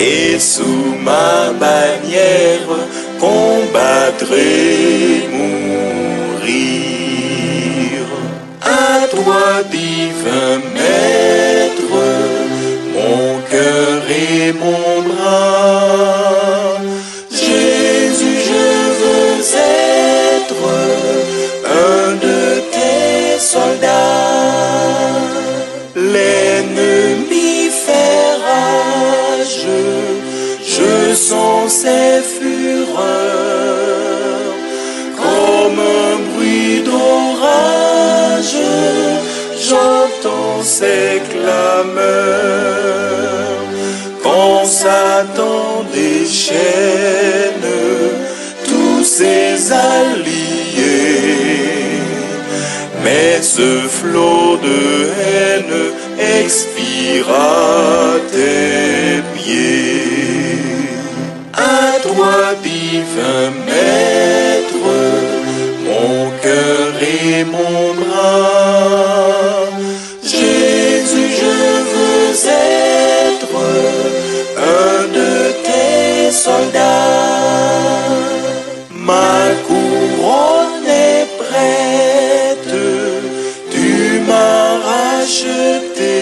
et sous ma bannière combattrai mourir. À toi, divin Maître, mon cœur et mon bras. Jésus, je veux être un de tes soldats. L'ennemi fait rage, je sens ses fureurs. Comme un bruit d'orage, j'entends ses clameurs. Quand Satan déchaîne tous ses alliés, mais ce flot de haine expire à tes pieds. À toi, divin Maître, mon cœur et mon bras. Jésus, je veux être un de tes soldats. Ma couronne est prête, tu m'as racheté.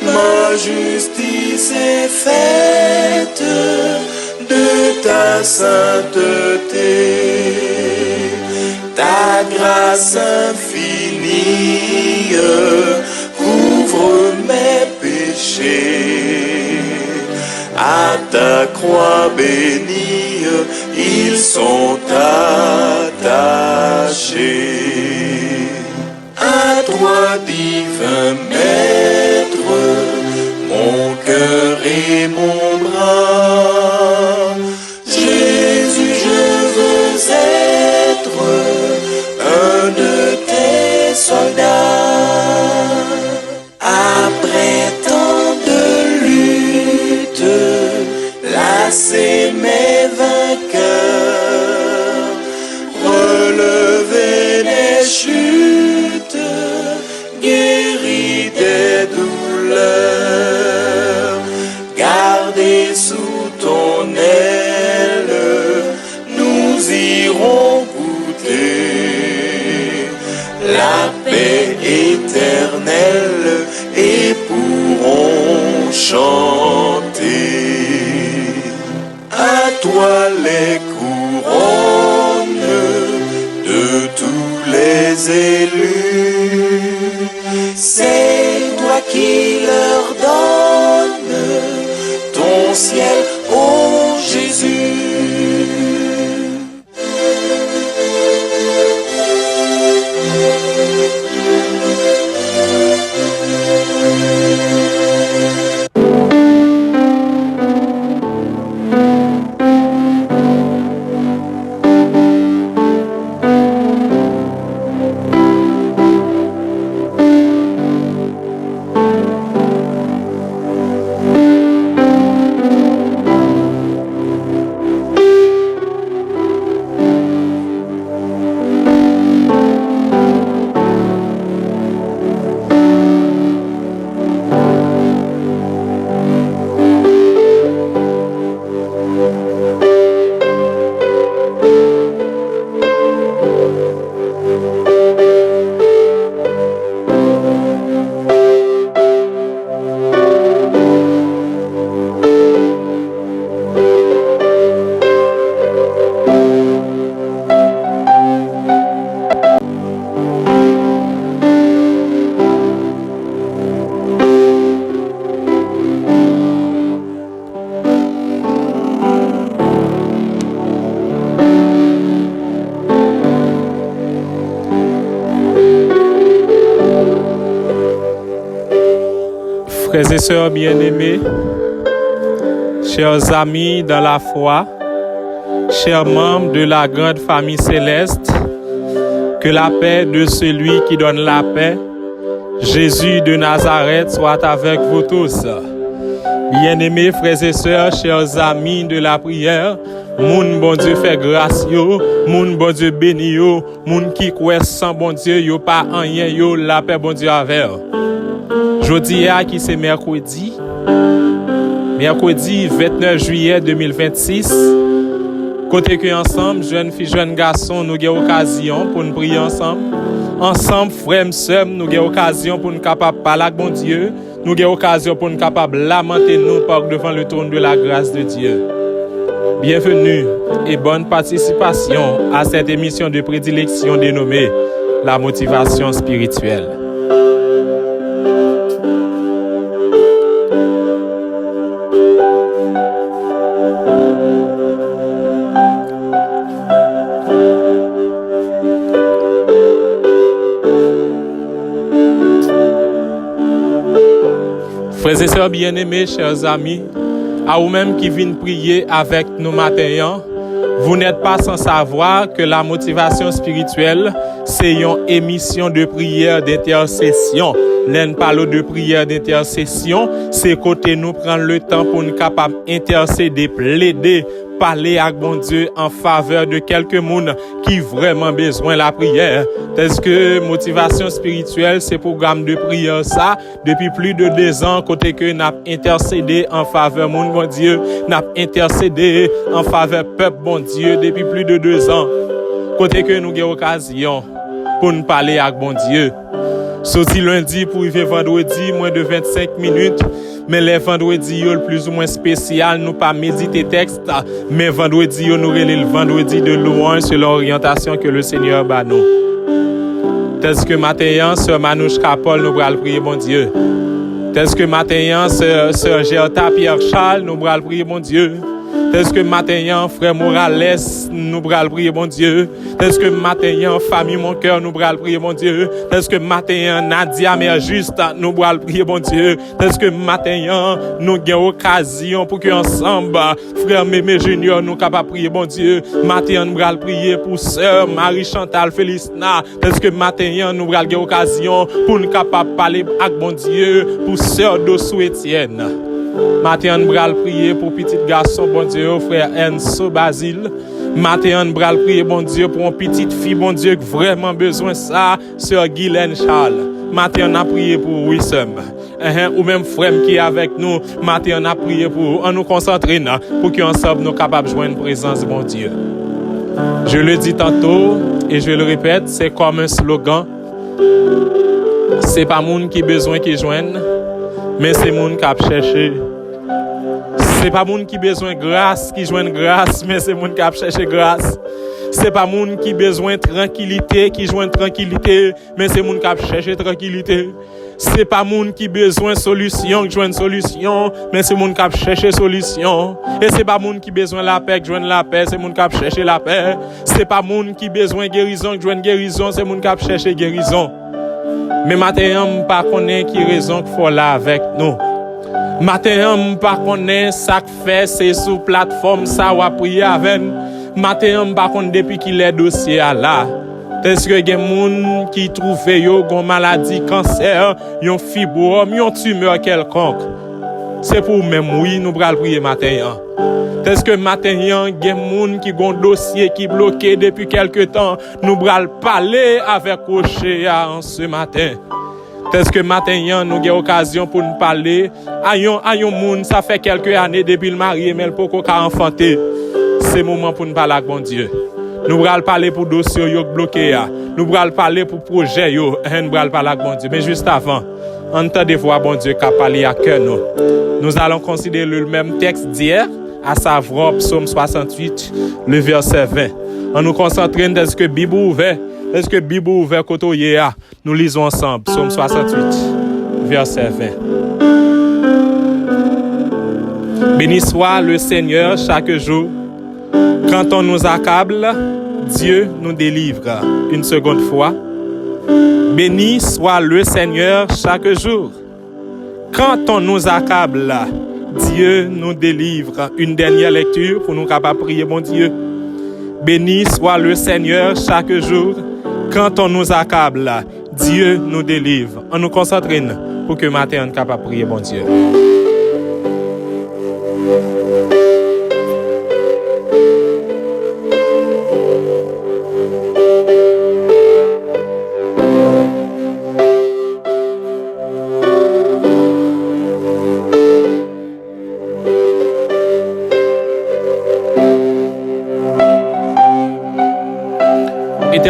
Ma justice est faite de ta sainteté. Ta grâce infinie couvre mes péchés. À ta croix bénie, ils sont attachés. À toi, divin Maître, mon cœur et mon bras. Jésus, je veux être un de tes soldats. Après tant de luttes, lassés mes vainqueurs, relever les chutes, guéris des douleurs, gardés sous ton aile, nous irons goûter la paix éternelle et pourront chanter. À toi les couronnes de tous les élus, c'est toi qui leur donnes ton ciel, ô Jésus. Frères et sœurs bien-aimés, chers amis dans la foi, chers membres de la grande famille céleste, que la paix de celui qui donne la paix, Jésus de Nazareth, soit avec vous tous. Bien-aimés frères et sœurs, chers amis de la prière, moun bon Dieu fait grâce yo, moun bon Dieu béni yo, moun qui croit sans bon Dieu yo pas rien yo, la paix bon Dieu avec. Jodi a qui c'est mercredi mercredi 29 juillet 2026. Côté que ensemble, jeunes filles, jeunes garçons, nous avons occasion pour nous prier ensemble. Ensemble, frères et sœurs, nous avons occasion pour nous capables de parler avec bon Dieu. Nous avons occasion pour nous capables de lamenter nous par devant le trône de la grâce de Dieu. Bienvenue et bonne participation à cette émission de prédilection dénommée La motivation spirituelle. Frères et sœurs bien-aimés, chers amis, à vous-même qui viennent prier avec nous matin, vous n'êtes pas sans savoir que la motivation spirituelle, c'est une émission de prière d'intercession. L'un parle de prière d'intercession, c'est côté nous prendre le temps pour nous capables d'intercéder, plaider, parler avec bon Dieu en faveur de quelques monde qui vraiment besoin de la prière. Est-ce que motivation spirituelle, c'est programme de prière ça, depuis plus de 2 ans, côté que n'a intercédé en faveur monde bon Dieu, n'a intercédé en faveur peuple bon Dieu depuis plus de 2 ans. Côté que nous avons occasion pour nous parler avec bon Dieu. Sorti lundi pour arriver vendredi, moins de 25 minutes. Mais les vendredis, le plus ou moins spécial, nous pas méditer texte, mais vendredi, nous relève le vendredi de louange sur l'orientation que le Seigneur bat nous. Est-ce que matin, sœur Manouche Capol, nous allons prier bon Dieu. Est-ce que matin, sœur Gerta Pierre Charles, nous allons prier bon Dieu. Est-ce que matin, frère Morales, nous allons prier bon Dieu. Est-ce que matin, famille mon cœur, nous allons prier bon Dieu. Est-ce que matin, Nadia Mère Juste, nous allons prier bon Dieu. Est-ce que matin, nous avons occasion pour que ensemble, frère Mémé Junior, nous capables prier bon Dieu. Matin, nous allons prier pour sœur Marie Chantal Félicina. Est-ce que matin, nous allons occasion pour nous capables parler avec bon Dieu pour sœur Dossou Etienne. Matin, nous allons prier pour petit garçon, bon Dieu, frère Enzo Basile. Matin, nous allons prier, bon Dieu, pour une petite fille, bon Dieu, qui vraiment besoin de ça, sœur Guylaine Charles. Matin, on a prié pour Wissem. Ou même frère qui est avec nous. Matin, on a prié pour nous concentrer pour qu'ensemble, nous soyons capables de joindre une présence, bon Dieu. Je le dis tantôt et je le répète, c'est comme un slogan. C'est pas monde qui a besoin qui joigne. Mais c'est moun qui a cherché. C'est pas moun qui besoin grâce qui joigne grâce, mais c'est moun qui a cherché grâce. C'est pas moun qui besoin tranquillité qui joigne tranquillité, mais c'est moun qui a cherché tranquillité. C'est pas moun qui besoin solution qui joigne solution, mais c'est moun qui a cherché solution. Et c'est pas moun qui besoin la paix qui joigne la paix, c'est moun qui a cherché la paix. C'est pas moun qui besoin guérison qui joigne guérison, c'est moun qui a cherché guérison. Mais matin, on ne pas connaît qui raison qu'il faut là avec nous. Matin, on ne pas connaît ça que fait, c'est sous plateforme ça ou à prier avec. Matin, on ne pas connaît depuis qu'il est dossier là. Est-ce que il y a des gens qui trouvent une maladie, cancer, une fibrome, une tumeur quelconque? C'est pour même oui, nous allons prier matin. Est-ce que matin, il y a des gens qui ont un dossier qui est bloqué depuis quelque temps? Nous allons parler avec Rocher en ce matin. Est-ce que matin, nous avons occasion pour nous parler à un monde, ça fait quelques années depuis le marié, mais il peut pas enfanter. C'est le moment pour nous parler avec bon Dieu. Nous allons parler pour dossier bloqué. Nous allons parler pour projet. Nous allons parler avec bon Dieu. Mais juste avant, entendez voir bon Dieu qui a parlé à cœur nous. Nous allons considérer le même texte d'hier, à savoir Psaume 68, le verset 20. En nous concentrant, est-ce que Bible ouvert? Est-ce que Bible ouvert côté hier? Nous lisons ensemble Psaume 68, verset 20. Béni soit le Seigneur chaque jour. Quand on nous accable, Dieu nous délivre. Une seconde fois. Béni soit le Seigneur chaque jour. Quand on nous accable, Dieu nous délivre. Une dernière lecture pour nous capables de prier, bon Dieu. Béni soit le Seigneur chaque jour. Quand on nous accable, Dieu nous délivre. On nous concentre pour que matin on soit capable de prier, bon Dieu.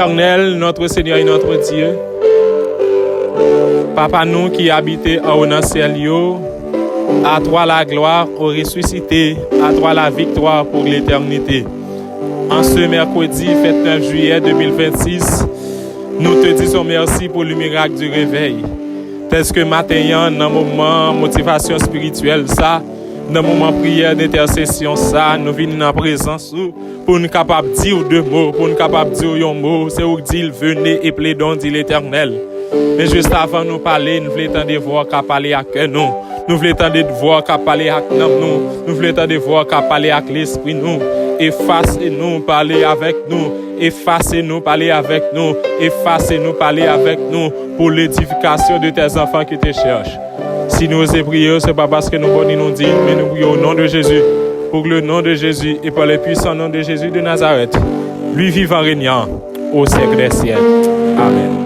Éternel, notre Seigneur et notre Dieu, Papa nous qui habitez en haut dans le ciel, à toi la gloire au ressuscité, à toi la victoire pour l'éternité. En ce mercredi 29 juillet 2026, nous te disons merci pour le miracle du réveil. Tel que matin, dans le moment motivation spirituelle, ça, dans le moment prière d'intercession, ça, nous venons en présence pour nous capables de dire deux mots, pour nous capables de dire un mot, c'est où dit venez et plaidons, dit l'Éternel. Mais juste avant de nous parler, nous voulons entendre voir qu'à parler avec nous. Nous voulons entendre voir qu'à parler avec nous. Nous voulons entendre voir qu'à parler avec l'esprit nous. Effacez-nous, parlez avec nous. Effacez-nous, parlez avec nous. Effacez-nous, parlez avec nous pour l'édification de tes enfants qui te cherchent. Si nous osons prier, ce n'est pas parce que nous nous dit, mais nous prions au nom de Jésus. Pour le nom de Jésus et pour le puissant nom de Jésus de Nazareth. Lui vivant régnant au siècle des siècles. Amen.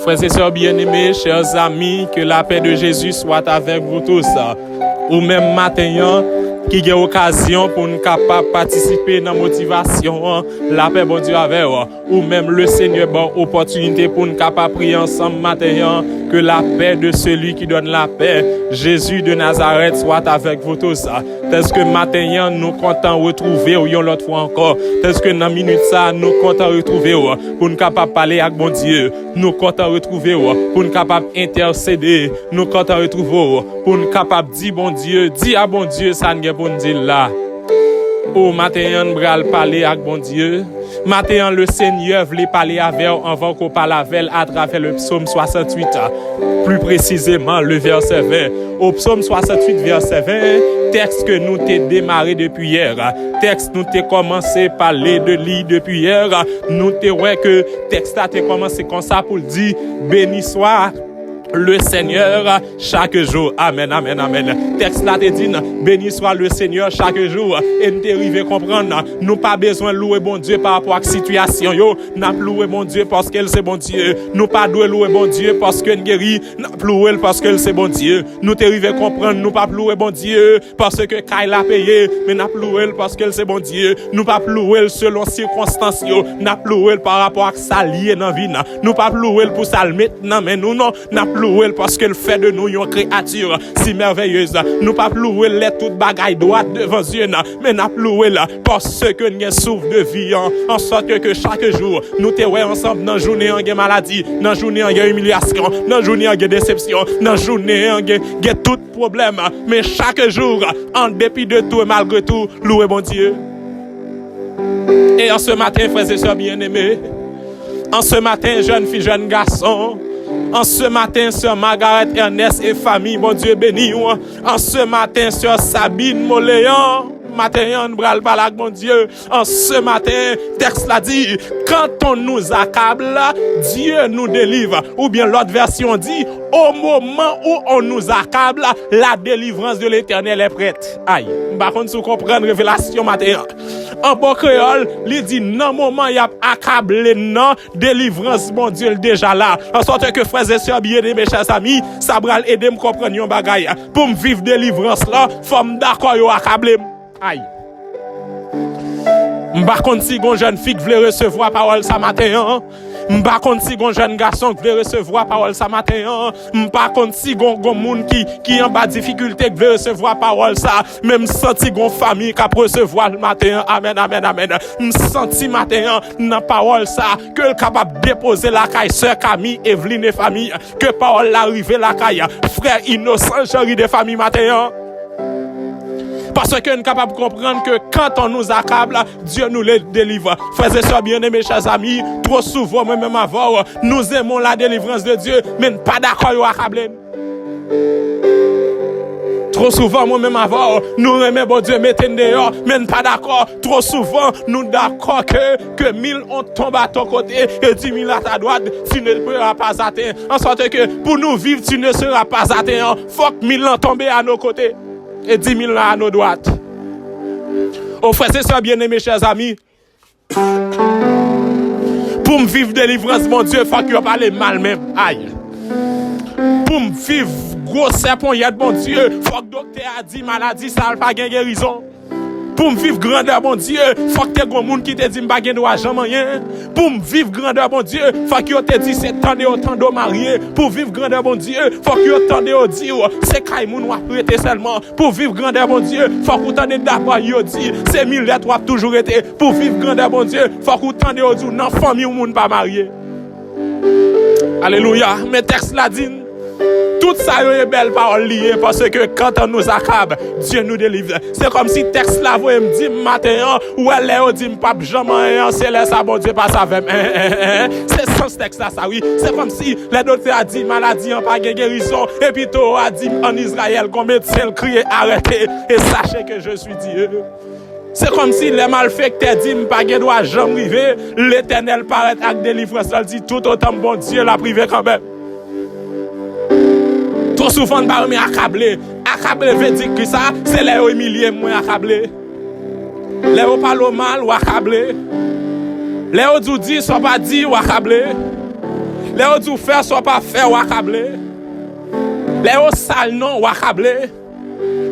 Frères et sœurs bien-aimés, chers amis, que la paix de Jésus soit avec vous tous. Ou même matin, qui a occasion pour nous capables participer dans la motivation, la paix, bon Dieu, avec vous. Ou même le Seigneur, bon opportunité pour nous capables prier ensemble matin, que la paix de celui qui donne la paix, Jésus de Nazareth, soit avec vous tous. Est-ce que matin, nous comptons retrouver, ou l'autre fois encore, est-ce que dans minute ça, nous comptons retrouver, pour nous capables parler avec bon Dieu, nous comptons retrouver, pour nous capables intercéder, nous comptons retrouver, pour nous capables dire bon Dieu, dire à bon Dieu, ça n'est pas pour nous dire là. Au matin, nous allons parler avec bon Dieu. Matin, le Seigneur voulait parler avec vous avant qu'on parle avec à travers le psaume 68. Plus précisément, le verset 20. Au psaume 68, verset 20, texte que nous t'ai démarré depuis hier. Texte nous t'ai commencé à parler de lui depuis hier. Nous t'ai ouais que texte a commencé comme ça pour dire béni soit le Seigneur chaque jour. Amen, amen, amen. Texte là te dit, béni soit le Seigneur chaque jour. Et nous t'arriver à comprendre, nous pas besoin de louer bon Dieu par rapport à la situation. Nous louer bon Dieu parce qu'elle c'est bon Dieu. Nous pas louer bon Dieu parce que nous guérit. Nous louer parce qu'elle c'est bon Dieu. Nous t'arriver à comprendre, nous pas louer bon Dieu parce que Kyle a payé. Mais nous louer parce qu'elle c'est bon Dieu. Nous pas louer selon circonstances. Nous louer par rapport à ça lié dans la vie. Nous pas louer pour ça le maintenant. Mais nous non, louer parce qu'elle fait de nous une créature si merveilleuse. Nous pas louer les toutes bagailles droites devant Dieu, mais nous louer là parce que nous souffre de vie en sorte que chaque jour nous te ouais ensemble dans journée en maladie, dans journée en humiliation, dans journée en déception, dans journée en tout problème, mais chaque jour en dépit de tout et malgré tout louer bon Dieu. Et en ce matin, frères et sœurs bien-aimés, en ce matin, jeune fille, jeune garçon, en ce matin, sœur Margaret Ernest et famille, bon Dieu béni. En ce matin, sœur Sabine Moléan, matin, on bral balak, bon Dieu. En ce matin, texte l'a dit, quand on nous accable, Dieu nous délivre. Ou bien l'autre version dit, au moment où on nous accable, la délivrance de l'Éternel est prête. Aïe, par contre, si vous comprenez révélation matin. En bon créole, il dit, non, moment, il y a accablé, non, délivrance, mon Dieu, déjà là. En sorte que frères et sœurs, bien mes chers amis, ça va aider me comprendre un bagaille. Pour me vivre délivrance là, faut me d'accord, yo accablé. Aïe. M'pa contre si gon jeune fille qui veut recevoir parole ça matin. M'pa contre si gon jeune garçon qui veut recevoir parole ça matin. M'pa contre si gon monde qui en bas difficulté qui veut recevoir parole ça. Même senti gon famille qui recevoir le matin. Amen, amen, amen. M'senti matin dans parole ça que le capable déposer la caille sœur Camille, Evelyne et famille, que parole l'arrive la caille frère innocent chéri de famille matin. Parce que nous sommes capables de comprendre que quand on nous accable, Dieu nous les délivre. Frères et sœurs bien-aimés, chers amis, trop souvent, même avant, nous aimons la délivrance de Dieu, mais pas d'accord à accabler. Trop souvent, moi-même avant, nous remet bon Dieu, mettez dehors, mais pas d'accord. Trop souvent, nous d'accord que 1000 ont tombé à ton côté et 10 000 à ta droite, tu ne pourras pas atteindre. En sorte que pour nous vivre, tu ne seras pas atteint. Faut que 1000 ont tombé à nos côtés et 10 000 à nos droites. Au frère, c'est ça, bien-aimés, chers amis. Pour me vivre délivrance, mon Dieu, faut que je parle mal même. Aïe. Pour me vivre gros serpent, il y a de bon Dieu. Faut que le docteur a dit maladie, ça n'a pas de guérison. Pour me vivre grandeur, mon Dieu, faut que tu aies un monde qui te dit que je ne dois jamais rien. Pour me vivre grandeur, mon Dieu, faut que tu te dit c'est tant de mariés. Pour vivre grandeur, mon Dieu, faut que tu te dit c'est Kaimoun ou prêter seulement. Pour vivre grandeur, mon Dieu, faut que tu te d'abord dit c'est 1000 lettres ou toujours été. Pour vivre grandeur, mon Dieu, faut que tu te dit dans la famille ou monde pas marié. Alléluia. Mais texte là dit tout ça est belle parole liée parce que quand on nous accable, Dieu nous délivre. C'est comme si texte là vous me dit matin ou elle est dit pas jamais c'est là ça bon Dieu pas ça avec. C'est sans texte là ça oui, c'est comme si les docteurs a dit maladie en pas guérison et puis toi a dit en Israël qu'on médecin crier arrêtez et sachez que je suis Dieu. C'est comme si les malfaiteurs disent pas que doit jamais arriver, l'Éternel paraît avec délivrance, il dit tout autant bon Dieu l'a privé quand même. Trop souvent, on va me accabler. Accabler veut dire que ça, c'est les humiliés, moi accabler. Les gens parlent mal ou accabler. Les gens disent, soit pas dit ou accabler. Les gens disent faire, soit pas faire ou accabler. Les gens sale non ou accabler.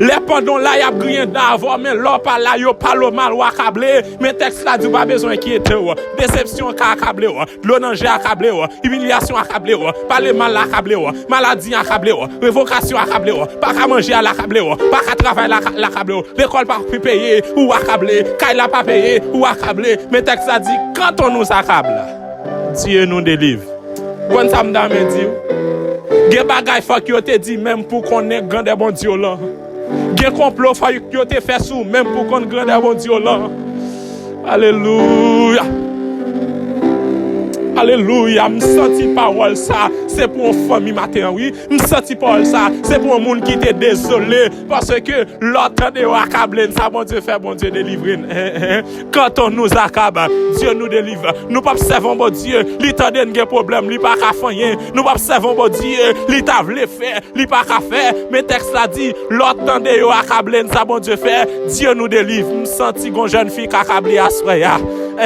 Les pendant là, il y a rien d'avant, mais là, pas là, il parle mal ou accablé. Mais texte là, tu pas besoin d'inquiéter. Déception accablé, l'onanger accablé, humiliation accablé, parler mal accablé, maladie accablé, révocation accablé, pas qu'à manger à l'accablé, pas qu'à travailler à l'accablé, l'école pas pu payer ou accablé, quand il pas payé ou accablé. Mais texte là dit, quand on nous accable, Dieu nous délivre. Quand ça me dit, il y a des bagages qui ont été dit même pour qu'on ait grand bon Dieu là. Il y a des complots qui ont été faits sous même pour qu'on ait grand bon Dieu là. Alléluia. Alléluia, me senti parole ça, c'est pour une famille matin, oui. Me senti parole ça, c'est pour un monde qui était désolé parce que l'autre de accablé, ça bon Dieu fait bon Dieu délivrer. Quand on nous accable, Dieu nous délivre. Nous pas servons bon Dieu, li tande un problème, li pas ka faire. Nous pas servons bon Dieu, li ta vle faire, li pas ka faire. Mais texte là dit, l'autre de yo accablé, ça bon Dieu fait, Dieu nous délivre. Me senti gon jeune fille qui accablé à soya,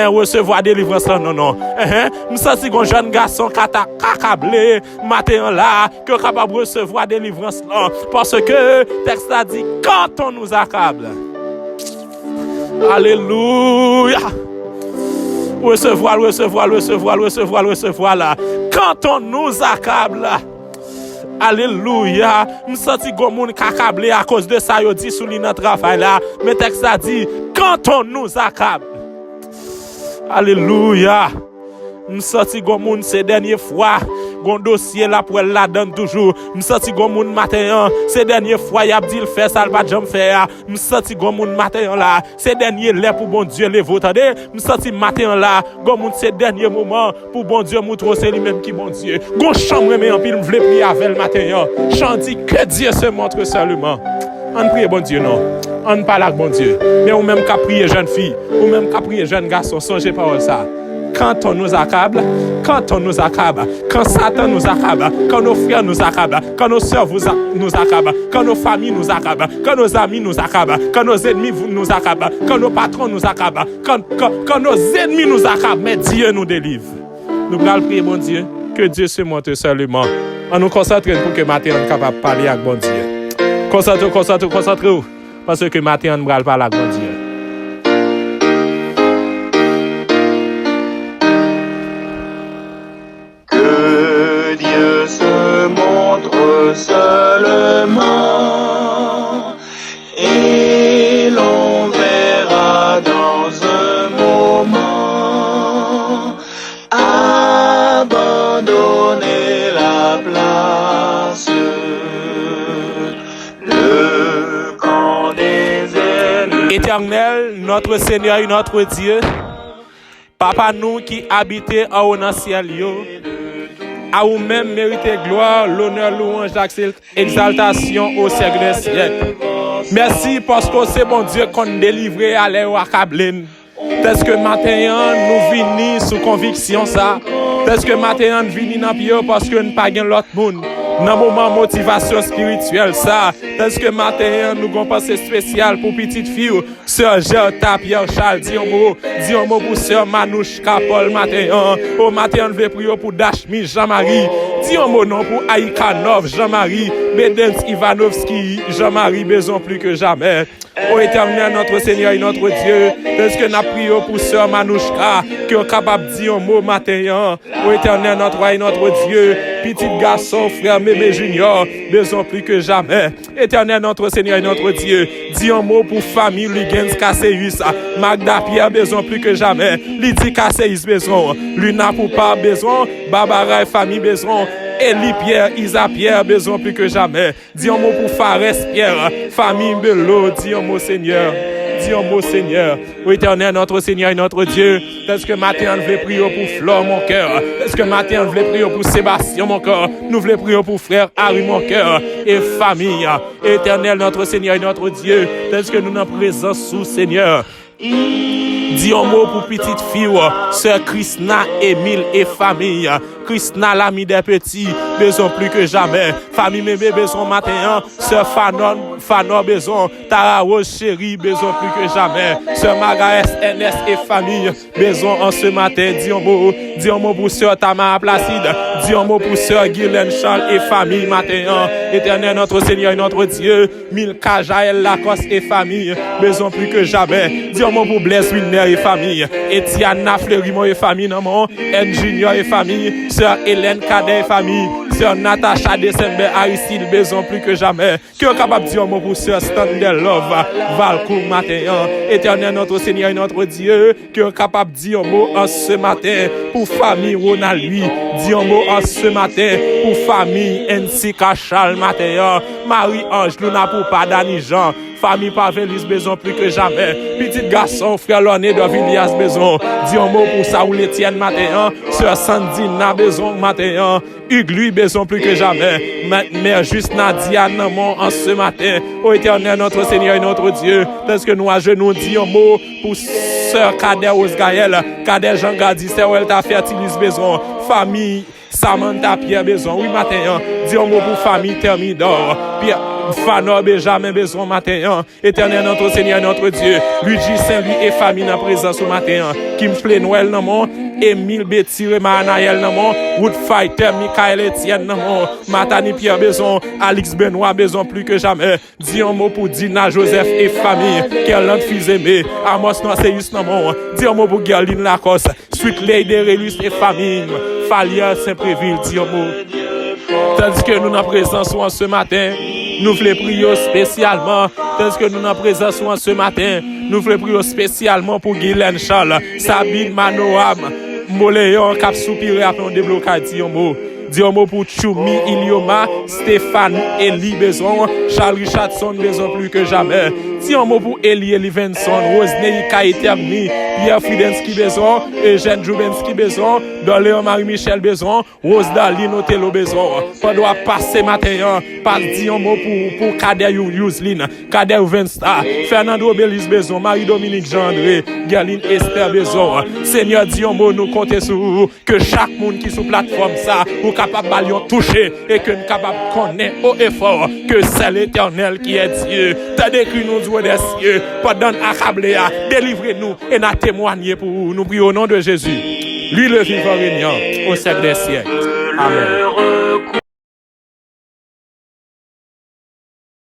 recevoir délivrance non. Ça c'est un jeune garçon qui a accablé matin là que capable recevoir délivrance là parce que texte a dit quand on nous accable. Alléluia. Recevoir là quand on nous accable là. Alléluia. Me senti gon moun qui accablé à cause de ça yo dit sous li nan travail là mais texte a dit quand on nous accable. Alléluia. Me senti gon moun ces dernières fois gon dossier là pour elle la donne toujours me senti gon moun matin ces dernières fois y a dit le faire ça pas jamais faire me senti gon moun matin là ces derniers là pour bon Dieu les vous attendez me senti matin là gon moun ces derniers moments pour bon Dieu montrer c'est lui même qui bon Dieu gon chambre mais en pile me vle prier avec le matin chant dit que Dieu se montre seulement on prie bon Dieu non on parle avec bon Dieu mais ou même qu'à prier jeune fille ou même qu'à prier jeune garçon songez parole ça. Quand on nous accable, quand Satan nous accable, quand nos frères nous accablent, quand nos sœurs nous accablent, quand nos familles nous accablent, quand nos amis nous accablent, quand nos ennemis nous accablent, quand nos patrons nous accablent, quand nos ennemis nous accablent, mais Dieu nous délivre. Nous allons prier, bon Dieu, que Dieu se montre seulement. On nous concentre pour que matin on soit capable de parler avec bon Dieu. Concentrez-vous, parce que matin on va parler avec bon Dieu. Seulement et l'on verra dans un moment abandonner la place le camp des ennemis. Éternel, notre Seigneur et notre Dieu, Papa nous qui habitez en haut dans le ciel, À vous-même méritez gloire, l'honneur, louange, exaltation au siècle des siècles. Merci parce que c'est bon Dieu qu'on délivre à l'air accablé. Est-ce que maintenant nous venons sous conviction ça? Est-ce que maintenant nous venons dans pied parce que nous pas gain l'autre monde? Dans moment motivation spirituelle ça. Est-ce que maintenant nous avons pensée spéciale pour petite fille, sœur Gerta Pierre Charles, dis un mot pour sœur Manouchka Paul matin. Au matin on veut prier pour Dashmi Jean-Marie. Dis un mot non pour Aïkanov Jean-Marie, Bedens Ivanovski Jean-Marie, besoin plus que jamais. Ô Éternel, notre Seigneur et notre Dieu, est-ce que nous prions pour sœur Manouchka, qui est capable de dire un mot matin? Ô Éternel, notre roi et notre Dieu, petit garçon, frère Mémé Junior, besoin plus que jamais. Éternel, notre Seigneur et notre Dieu, dis un mot pour famille Ligens Kasséus, Magda Pierre, besoin plus que jamais. Lydie Kasséus, besoin. Luna Poupa, besoin. Barbara et famille, besoin. Elie Pierre, Isa Pierre, besoin plus que jamais. Dis un mot pour Fares Pierre, famille Bello, dis un mot Seigneur. Dis un mot Seigneur. Ô Éternel, notre Seigneur et notre Dieu, est-ce que matin on veut prier pour Flore, mon cœur? Est-ce que matin on veut prier pour Sébastien, mon cœur? Nous voulons prier pour frère Harry, mon cœur, et famille. Éternel, notre Seigneur et notre Dieu, est-ce que nous sommes présents sous Seigneur? Dis un mot pour petite fille, sœur Krishna, Émile et famille. Krishna, l'ami des petits, besoin plus que jamais. Famille bébé, besoin matin. Sœur Fanon, besoin. Tara Rose, chérie, besoin plus que jamais. Sœur Margaret, NS et famille, besoin en ce matin. Dis un mot pour sœur Tamara Placide. Dis un mot pour sœur Guylaine Charles et famille matin. Éternel, notre Seigneur et notre Dieu, Milka Jaël Lacoste et famille, besoin plus que jamais. Dis un mot pour Blaise Wilner et famille. Etiana Fleurimont et famille, non, N Junior et famille. Sœur Hélène Cadet et famille. Sœur Natacha December Aristide, besoin plus que jamais. Qui est capable de dire un mot pour sœur Standel Love Valcourt matin. Éternel, notre Seigneur et notre Dieu, qui est capable de dire un mot en ce matin pour famille Ronald lui. Dis un mot en ce matin pour famille Nsika Charles matin. Marie-Ange Luna Poupa Dani Jean. Famille Pavelis, besoin plus que jamais. Petit garçon, frère Loné de Villiers, besoin. Dis un mot pour Saoul Etienne matin. Sœur Sandina, besoin matin. Hugues, lui, besoin plus que jamais. Mère juste Nadia, Namon, en ce matin. Ô Éternel, notre Seigneur et notre Dieu, est-ce que nous à genoux, dis un mot pour Sœur Kader Osgaël, Kader Jean Gadi, Sœur Elta Fertilis, besoin. Famille Samantha Pierre, besoin. Oui, matin. Dis un mot pour famille Thermidor. Pierre. Fanor Benjamin besoin matin. Éternel notre Seigneur notre Dieu, Luigi Saint-Louis et famille dans présence au matin. Kim Flé Noël dans mon, Émile Betty Remanaël dans mon, Wood Fighter Michael Etienne dans mon, Matani Pierre besoin, Alix Benoît besoin plus que jamais. Dis un mot pour Dina Joseph et famille, Kerland fils aimé, Amos Noaseus dans mon, dis un mot pour Gerline Lacoste, Sweet Lady Relus et famille, Falia Saint-Préville, dis un mot. Tandis que nous en présence en ce matin, nous voulons prier spécialement, tandis que nous en présence en ce matin, nous voulons prier spécialement pour Guylaine Charles, Sabine Manoam, Moléon, Cap Soupiré, après un déblocage, dis un mot. Dis un mot pour Choumi Ilioma, Stéphane Eli besoin, Charles Richardson besoin plus que jamais. Dis un mot pour Eli Venson, Rosnei Kaiterni, Pierre Fridensky besoin, Eugène Joubensky besoin, Doléon Marie-Michel besoin, Rose Daline Otelo besoin. Pas doit passer matin, pas dis un mot pour Kader Youslin, Kader Vensta, Fernando Belis besoin, Marie-Dominique Jean-André, Galine Esther besoin. Seigneur, dis un mot, nous comptons sur vous, que chaque monde qui sur plateforme ça, ou capable de toucher et que nous capable de connaître au effort que c'est l'Éternel qui est Dieu. T'as décrit nous jouer des cieux, pendant accablé à délivrez-nous et n'a témoigné pour vous. Nous prions au nom de Jésus. Lui le vivant régnant au siècle des siècles. Amen.